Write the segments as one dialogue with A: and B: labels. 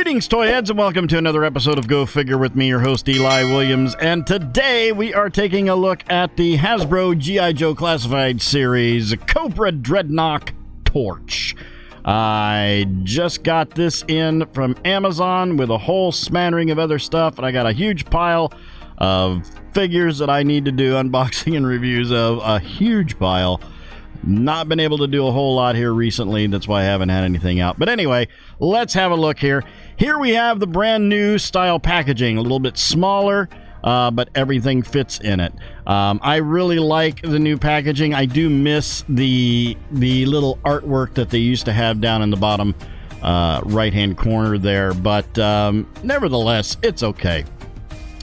A: Greetings, toy heads, and welcome to another episode of Go Figure with me, your host, Eli Williams. And today we are taking a look at the Hasbro G.I. Joe Classified Series Cobra Dreadnok Torch. I just got this in from Amazon with a whole smattering of other stuff, and I got a huge pile of figures that I need to do unboxing and reviews of. A huge pile. Not been able to do a whole lot here recently. That's why I haven't had anything out. But anyway, let's have a look here. Here we have the brand new style packaging. A little bit smaller, but everything fits in it. I really like the new packaging. I do miss the little artwork that they used to have down in the bottom right-hand corner there. But nevertheless, it's okay.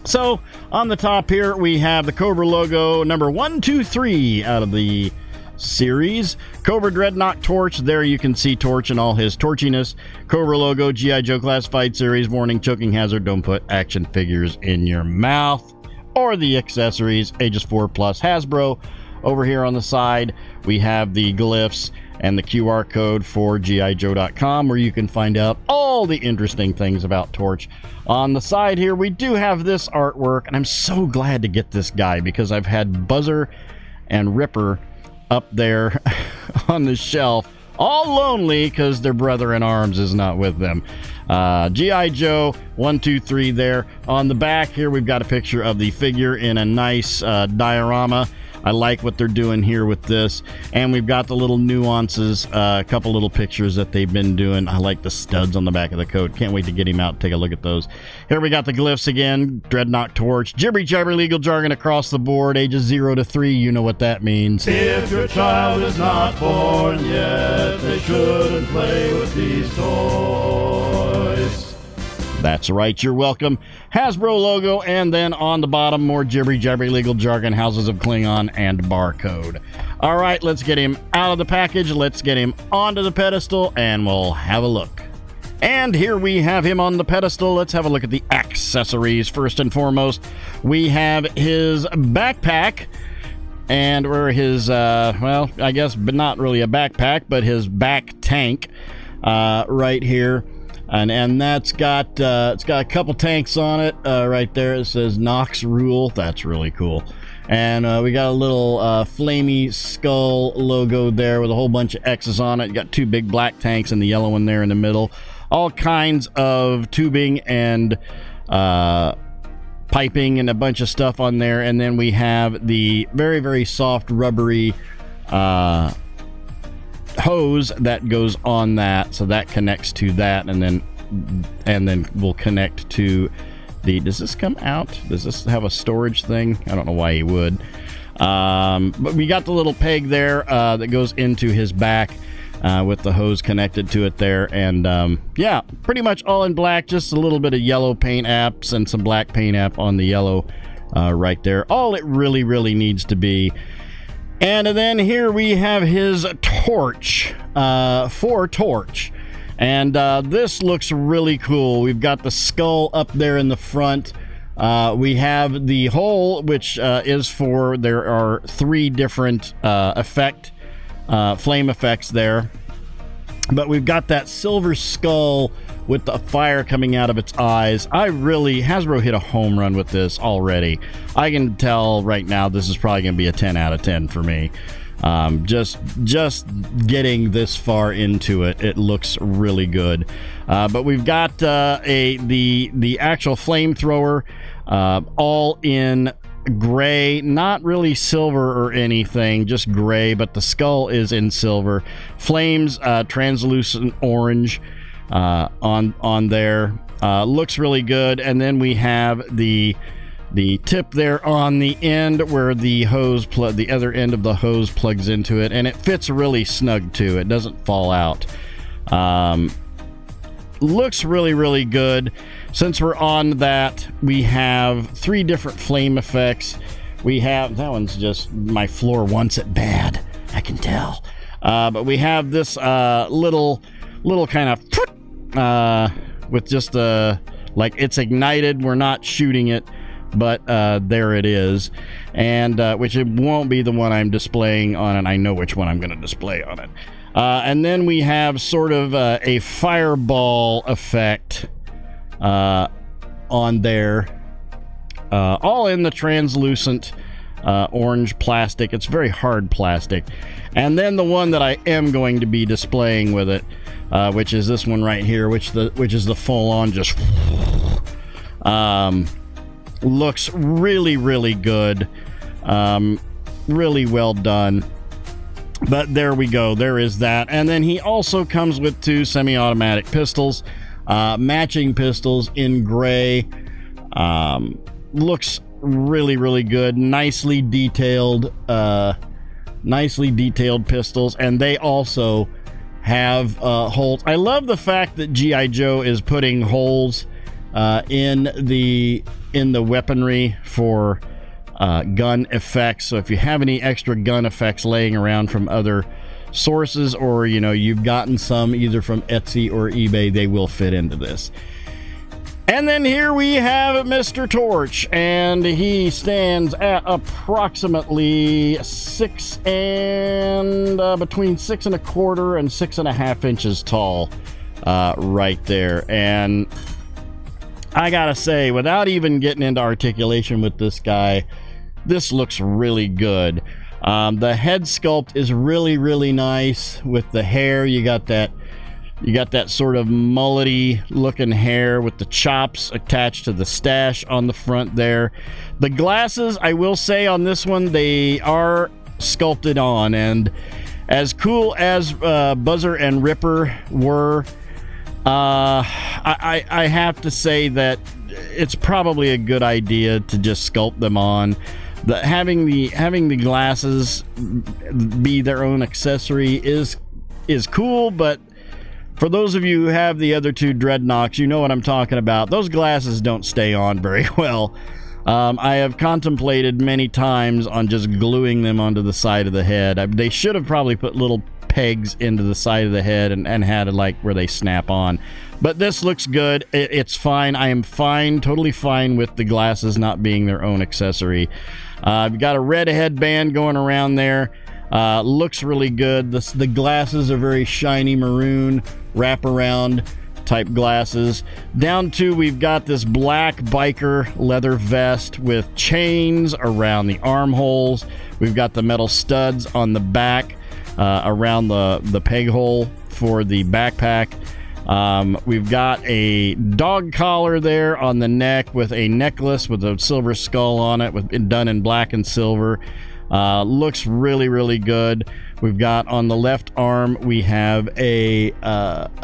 A: So on the top here, we have the Cobra logo, number 123 out of the series. Cobra Dreadnok Torch. There you can see Torch in all his torchiness. Cobra logo, G.I. Joe Classified Series. Warning, choking hazard. Don't put action figures in your mouth. Or the accessories, ages 4 plus. Hasbro. Over here on the side, we have the glyphs and the QR code for GIJoe.com, where you can find out all the interesting things about Torch. On the side here, we do have this artwork, and I'm so glad to get this guy because I've had Buzzer and Ripper up there on the shelf, all lonely because their brother in arms is not with them. G.I. Joe 123 there. On the back here, we've got a picture of the figure in a nice diorama. I like what they're doing here with this. And we've got the little nuances, a couple little pictures that they've been doing. I like the studs on the back of the coat. Can't wait to get him out and take a look at those. Here we got the glyphs again. Dreadnok Torch. Jibbery jabber legal jargon across the board. Ages 0 to 3. You know what that means.
B: If your child is not born yet, they shouldn't play with these toys.
A: That's right, you're welcome. Hasbro logo, and then on the bottom, more jibbery jabbery legal jargon, Houses of Klingon, and barcode. All right, let's get him out of the package. Let's get him onto the pedestal, and we'll have a look. And here we have him on the pedestal. Let's have a look at the accessories. First and foremost, we have his backpack, and or his, well, I guess, but not really a backpack, but his back tank right here. And that's got it's got a couple tanks on it right there. It says Nox Rule. That's really cool. And we got a little flamey skull logo there with a whole bunch of X's on it. You got two big black tanks and the yellow one there in the middle. All kinds of tubing and piping and a bunch of stuff on there. And then we have the very, very soft rubbery hose that goes on that, so that connects to that, and then we'll connect to the, does this come out? Does this have a storage thing? I don't know why he would, but we got the little peg there that goes into his back with the hose connected to it there. And yeah, pretty much all in black, just a little bit of yellow paint apps and some black paint app on the yellow right there. All it really needs to be. And then here we have his torch, for Torch. And this looks really cool. We've got the skull up there in the front. We have the hole, which is for, there are 3 different flame effects there. But we've got that silver skull with the fire coming out of its eyes. Hasbro hit a home run with this already. I can tell right now this is probably going to be a 10 out of 10 for me. Just getting this far into it, it looks really good. But we've got the actual flamethrower all in gray, not really silver or anything, just gray, but the skull is in silver. Flames translucent orange on there. Looks really good. And then we have the tip there on the end where the hose the other end of the hose plugs into it, and it fits really snug too. It doesn't fall out. Looks really good. Since we're on that, we have 3 different flame effects. We have, that one's just, my floor wants it bad, I can tell. But we have this little kind of with just like it's ignited. We're not shooting it, but there it is. And which it won't be the one I'm displaying on it. I know which one I'm going to display on it. And then we have sort of a fireball effect on there, all in the translucent orange plastic. It's very hard plastic. And then the one that I am going to be displaying with it, which is this one right here, which is the full-on just looks really, really good. Really well done. But there we go, there is that. And then he also comes with 2 semi-automatic pistols, matching pistols in gray. Looks really, really good. Nicely detailed pistols, and they also have holes. I love the fact that G.I. Joe is putting holes in the weaponry for gun effects. So if you have any extra gun effects laying around from other sources, or you've gotten some either from Etsy or eBay, they will fit into this. And then here we have Mr. Torch, and he stands at approximately between 6 1/4 and 6.5 inches tall, right there. And I gotta say, without even getting into articulation with this guy, this looks really good. The head sculpt is really, really nice with the hair. You got that sort of mullety looking hair with the chops attached to the stash on the front there. The glasses, I will say on this one, they are sculpted on, and as cool as Buzzer and Ripper were, I have to say that it's probably a good idea to just sculpt them on. Having the glasses be their own accessory is cool, but for those of you who have the other 2 Dreadnoks, you know what I'm talking about. Those glasses don't stay on very well. I have contemplated many times on just gluing them onto the side of the head. They should have probably put little pegs into the side of the head and had it like where they snap on. But this looks good. It's fine. I am fine, totally fine with the glasses not being their own accessory. I've got a red headband going around there. Looks really good. The glasses are very shiny maroon, wraparound type glasses. Down to, we've got this black biker leather vest with chains around the armholes. We've got the metal studs on the back around the peg hole for the backpack. We've got a dog collar there on the neck with a necklace with a silver skull on it, done in black and silver. Looks really, really good. We've got on the left arm, we have a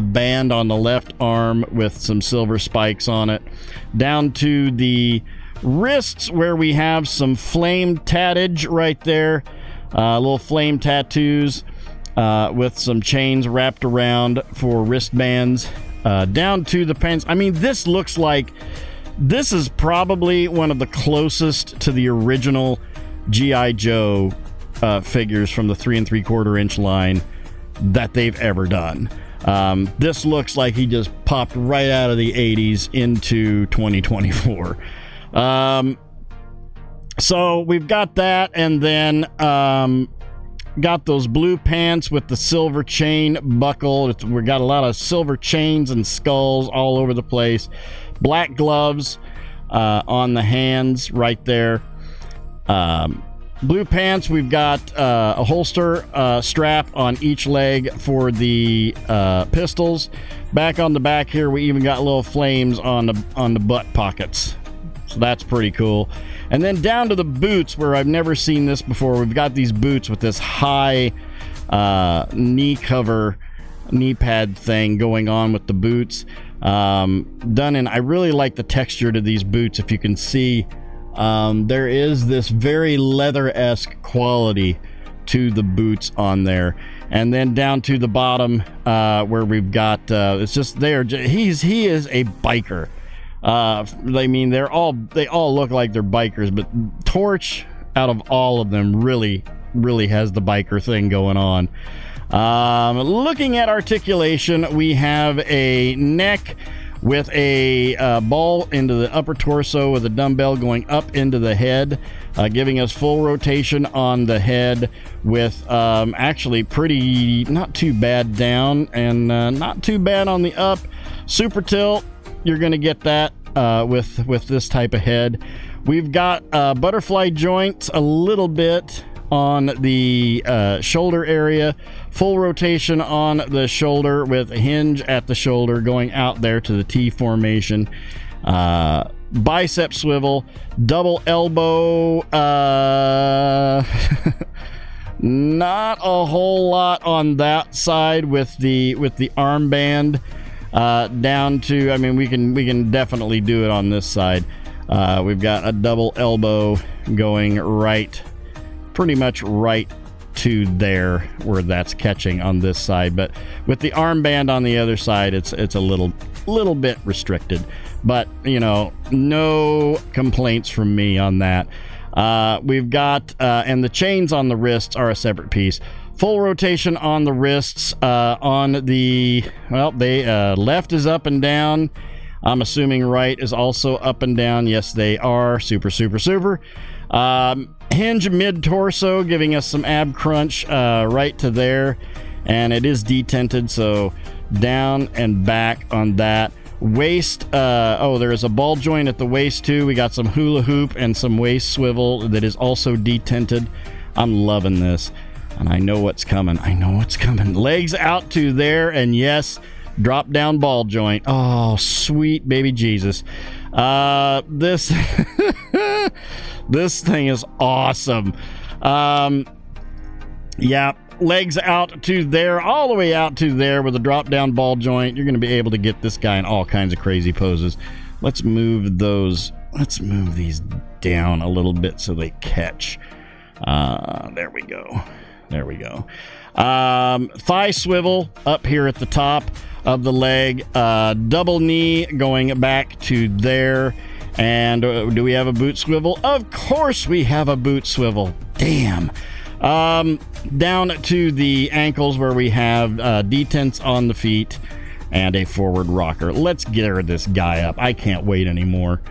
A: band on the left arm with some silver spikes on it. Down to the wrists, where we have some flame tattage right there, little flame tattoos with some chains wrapped around for wristbands. Down to the pants. I mean, this looks like this is probably one of the closest to the original G.I. Joe figures from the 3 3/4 inch line that they've ever done. This looks like he just popped right out of the 80s into 2024. So we've got that, and then got those blue pants with the silver chain buckle. We've got a lot of silver chains and skulls all over the place. Black gloves on the hands right there. Blue pants, we've got a holster strap on each leg for the pistols. Back on the back here, we even got little flames on the butt pockets. So that's pretty cool. And then down to the boots, where I've never seen this before. We've got these boots with this high knee pad thing going on with the boots. Done in, I really like the texture to these boots. If you can see, there is this very leather-esque quality to the boots on there. And then down to the bottom, where we've got it's just there. He is a biker. I mean, they all look like they're bikers, but Torch, out of all of them, really has the biker thing going on. Looking at articulation, we have a neck with a ball into the upper torso with a dumbbell going up into the head, giving us full rotation on the head with actually pretty, not too bad down and not too bad on the up. Super tilt, you're going to get that with this type of head. We've got butterfly joints a little bit on the shoulder area, full rotation on the shoulder with a hinge at the shoulder going out there to the T formation, bicep swivel, double elbow, not a whole lot on that side with the armband down to, I mean, we can definitely do it on this side. We've got a double elbow going right, pretty much right to there where that's catching on this side, but with the armband on the other side, it's a little bit restricted, but you know, no complaints from me on that. We've got and the chains on the wrists are a separate piece. Full rotation on the wrists. On the, well, they left is up and down. I'm assuming right is also up and down. Yes, they are. Super. Hinge mid-torso, giving us some ab crunch right to there. And it is detented, so down and back on that. Waist, oh, there is a ball joint at the waist too. We got some hula hoop and some waist swivel that is also detented. I'm loving this. And I know what's coming. Legs out to there, and yes, drop down ball joint. Oh, sweet baby Jesus. This this thing is awesome. Yeah, legs out to there, all the way out to there with a drop down ball joint. You're going to be able to get this guy in all kinds of crazy poses. Let's move these down a little bit so they catch. There we go. Thigh swivel up here at the top of the leg, double knee going back to there. And do we have a boot swivel? Of course we have a boot swivel. Damn. Down to the ankles where we have detents on the feet and a forward rocker. Let's gear this guy up. I can't wait anymore.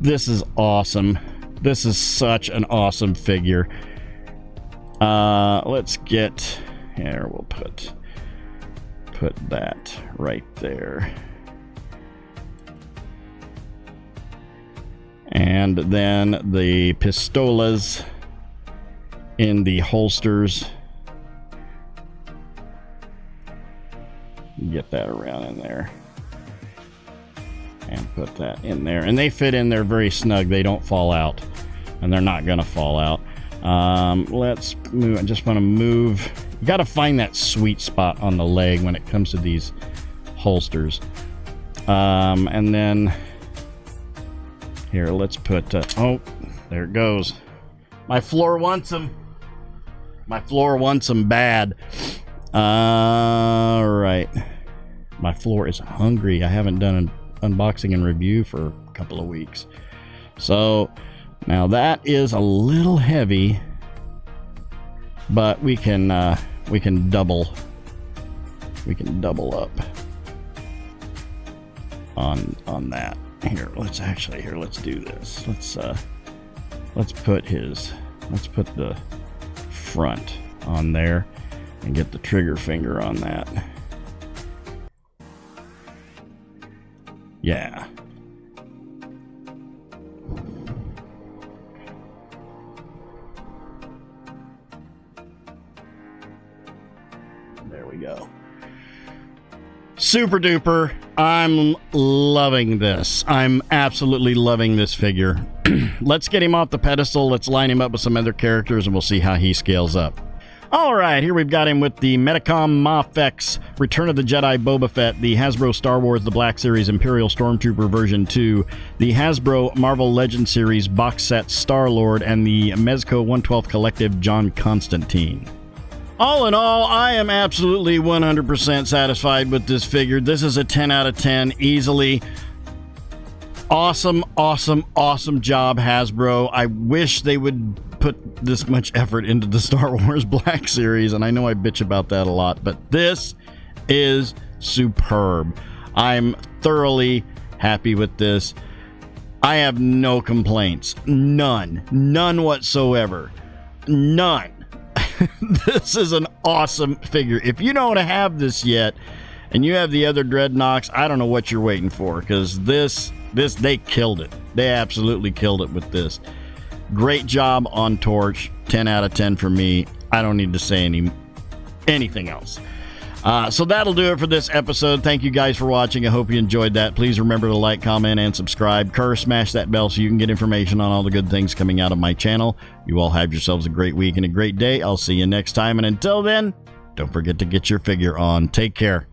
A: This is awesome. This is such an awesome figure. Let's get here. We'll put that right there. And then the pistolas in the holsters. Get that around in there. And put that in there. And they fit in there very snug. They don't fall out. And they're not going to fall out. Let's move. I just want to move. You got to find that sweet spot on the leg when it comes to these holsters. And then here, let's put, oh, there it goes. My floor wants them. My floor wants them bad. All right. My floor is hungry. I haven't done an unboxing and review for a couple of weeks. So now that is a little heavy, but we can double up on that. Let's do this. Let's put the front on there and get the trigger finger on that. Yeah. There we go. Super duper. I'm loving this. I'm absolutely loving this figure. Let's get him off the pedestal. Let's line him up with some other characters and we'll see how he scales up. All right, here we've got him with the Metacom mafex Return of the Jedi Boba Fett, the Hasbro Star Wars The Black Series Imperial Stormtrooper version 2, the Hasbro Marvel Legends Series box set Star-Lord, and the Mezco 1/12 Collective John Constantine. All in all, I am absolutely 100% satisfied with this figure. This is a 10 out of 10 easily. Awesome job, Hasbro. I wish they would put this much effort into the Star Wars Black Series, and I know I bitch about that a lot, but this is superb. I'm thoroughly happy with this. I have no complaints. None whatsoever. None. This is an awesome figure. If you don't have this yet, and you have the other Dreadnoks, I don't know what you're waiting for, because this they killed it. They absolutely killed it with this. Great job on Torch. 10 out of 10 for me. I don't need to say anything else. So that'll do it for this episode. Thank you guys for watching. I hope you enjoyed that. Please remember to like, comment, and subscribe. Smash that bell so you can get information on all the good things coming out of my channel. You all have yourselves a great week and a great day. I'll see you next time. And until then, don't forget to get your figure on. Take care.